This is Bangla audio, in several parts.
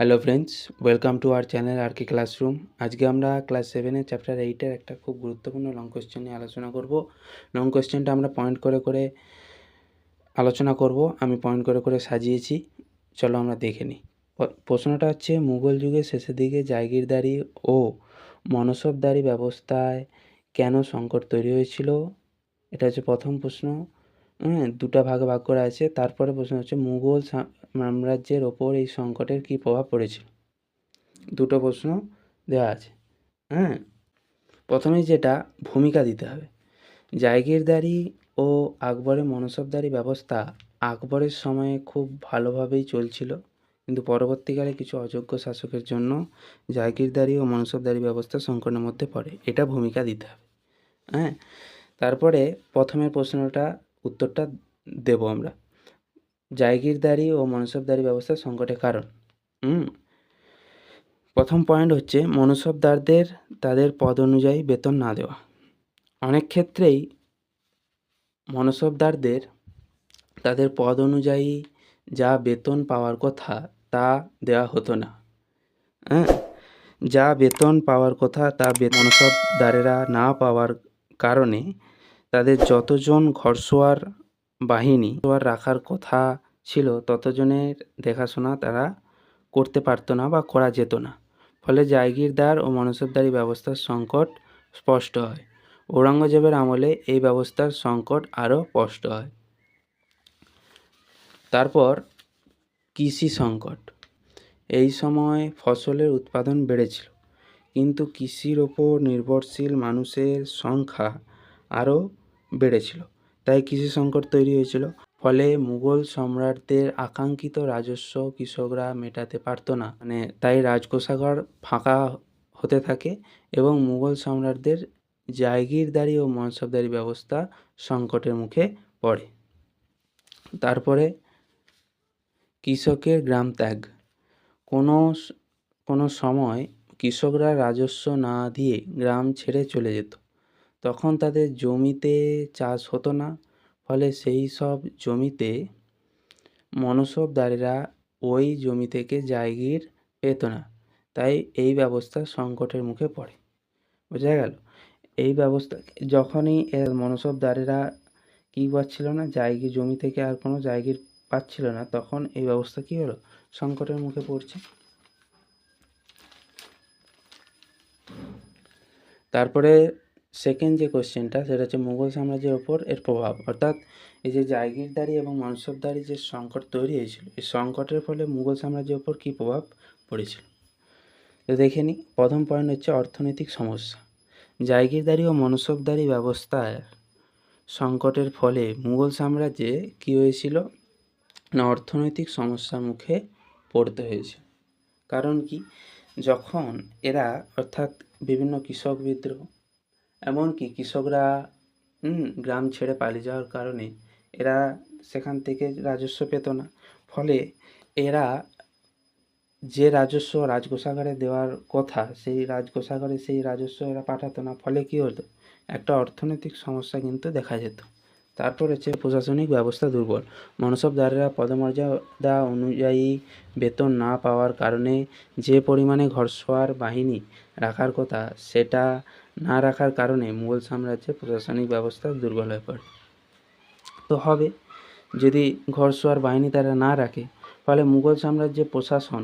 Hello friends, welcome to our channel R K classroom. আজকে আমরা ক্লাস 7-এর চ্যাপ্টার 8-এর একটা খুব গুরুত্বপূর্ণ লং কোয়েশ্চেন নিয়ে আলোচনা করব। লং কোয়েশ্চেনটা আমরা পয়েন্ট করে করে আলোচনা করব। আমি পয়েন্ট করে করে সাজিয়েছি, চলো আমরা দেখে নিই। প্রশ্নটা হচ্ছে, মুঘল যুগের শেষের দিকে জাগিরদারি ও মনসবদারি ব্যবস্থায় কেন সংকট তৈরি হয়েছিল? এটা হচ্ছে প্রথম প্রশ্ন। দুটা ভাগে ভাগ করা আছে। তারপরে প্রশ্ন হচ্ছে, মুঘল সাম্রাজ্যের ওপর এই সংকটের কী প্রভাব পড়েছিল? দুটো প্রশ্ন দেওয়া আছে। প্রথমেই যেটা ভূমিকা দিতে হবে, জাগিরদারি ও আকবরের মনসবদারি ব্যবস্থা আকবরের সময়ে খুব ভালোভাবেই চলছিল, কিন্তু পরবর্তীকালে কিছু অযোগ্য শাসকের জন্য জাগিরদারি ও মনসবদারি ব্যবস্থা সংকটের মধ্যে পড়ে। এটা ভূমিকা দিতে হবে। তারপরে প্রথমের প্রশ্নটা উত্তরটা দেব আমরা। জাগিরদারি ও মনসবদারি ব্যবস্থা সংকটের কারণ। প্রথম পয়েন্ট হচ্ছে, মনসবদারদের তাদের পদ অনুযায়ী বেতন না দেওয়া। অনেক ক্ষেত্রেই মনসবদারদের তাদের পদ অনুযায়ী যা বেতন পাওয়ার কথা তা দেওয়া হতো না। যা বেতন পাওয়ার কথা তা মনসবদারেরা না পাওয়ার কারণে তাদের যতজন ঘরসোয়ার বাহিনী রাখার কথা ছিল ততজনের দেখাশোনা তারা করতে পারতো না বা করা যেত না। ফলে জাগিরদার ও মনসবদারি ব্যবস্থার সংকট স্পষ্ট হয়। ঔরঙ্গজেবের আমলে এই ব্যবস্থার সংকট আরও স্পষ্ট হয়। তারপর কৃষি সংকট। এই সময় ফসলের উৎপাদন বেড়েছিল, কিন্তু কৃষির ওপর নির্ভরশীল মানুষের সংখ্যা আরও বেড়েছিল, তাই কৃষি সংকট তৈরি হয়েছিল। ফলে মুঘল সম্রাটদের আকাঙ্ক্ষিত রাজস্ব কৃষকরা মেটাতে পারতো না, তাই রাজকোষাগার ফাঁকা হতে থাকে এবং মুঘল সম্রাটদের জাগিরদারি ও মনসবদারি ব্যবস্থা সংকটের মুখে পড়ে। তারপরে কৃষকের গ্রাম ত্যাগ। কোনো সময় কৃষকরা রাজস্ব না দিয়ে গ্রাম ছেড়ে চলে যেত। তখন তাদের জমিতে চাষ হতো না, ফলে সেই সব জমিতে মনসবদারেরা ওই জমি থেকে জাগির পেত না, তাই এই ব্যবস্থা সংকটের মুখে পড়ে। বোঝা গেল? এই ব্যবস্থা যখনই মনসবদারেরা কী পাচ্ছিল না, জায়গির জমি থেকে আর কোনো জায়গির পাচ্ছিল না, তখন এই ব্যবস্থা কী হলো, সংকটের মুখে পড়ছে। তারপরে সেকেন্ড যে কোশ্চেনটা, সেটা হচ্ছে মুঘল সাম্রাজ্যের ওপর এর প্রভাব। অর্থাৎ এই যে জাগিরদারি এবং মনসবদারি যে সংকট তৈরি হয়েছিল, এই সংকটের ফলে মুঘল সাম্রাজ্যের ওপর কী প্রভাব পড়েছিল তো দেখে নিই। প্রথম পয়েন্ট হচ্ছে অর্থনৈতিক সমস্যা। জাগিরদারি ও মনসবদারি ব্যবস্থার সংকটের ফলে মুঘল সাম্রাজ্যে কী হয়েছিল না, অর্থনৈতিক সমস্যার মুখে পড়তে হয়েছে। কারণ কি, যখন এরা অর্থাৎ বিভিন্ন কৃষক বিদ্রোহ, এমনকি কৃষকরা গ্রাম ছেড়ে পালিয়ে যাওয়ার কারণে এরা সেখান থেকে রাজস্ব পেত না। ফলে এরা যে রাজস্ব রাজকোষাগারে দেওয়ার কথা, সেই রাজকোষাগারে সেই রাজস্ব এরা পাঠাতো না। ফলে কী হতো, একটা অর্থনৈতিক সমস্যা কিন্তু দেখা যেত। তারপর হচ্ছে প্রশাসনিক ব্যবস্থা দুর্বল। মনসবদারেরা পদমর্যাদা অনুযায়ী বেতন না পাওয়ার কারণে যে পরিমাণে ঘরসোয়ার বাহিনী রাখার কথা সেটা না রাখার কারণে মুঘল সাম্রাজ্যের প্রশাসনিক ব্যবস্থা দুর্বল হয়ে পড়ে। তো হবে, যদি ঘরসোয়ার বাহিনী তারা না রাখে, ফলে মুঘল সাম্রাজ্যের প্রশাসন,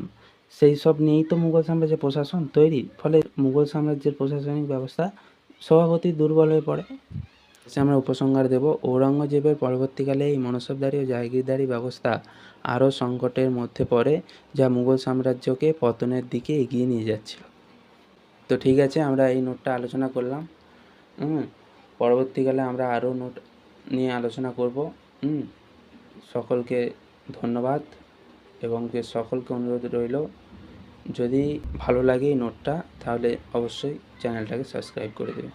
সেই সব নিয়েই তো মুঘল সাম্রাজ্যের প্রশাসন তৈরি, ফলে মুঘল সাম্রাজ্যের প্রশাসনিক ব্যবস্থা স্বভাবতই দুর্বল হয়ে পড়ে। আমরা উপসংহার দেব, ঔরঙ্গজেবের পরবর্তীকালে এই মনসবদারি ও জাগিরদারি ব্যবস্থা আরও সংকটের মধ্যে পড়ে, যা মুঘল সাম্রাজ্যকে পতনের দিকে এগিয়ে নিয়ে যাচ্ছিল। তো ঠিক আছে, আমরা এই নোটটা আলোচনা করলাম। পরবর্তীকালে আমরা আরও নোট নিয়ে আলোচনা করব। সকলকে ধন্যবাদ এবং সকলকে অনুরোধ রইল, যদি ভালো লাগে এই নোটটা তাহলে অবশ্যই চ্যানেলটাকে সাবস্ক্রাইব করে দেবে।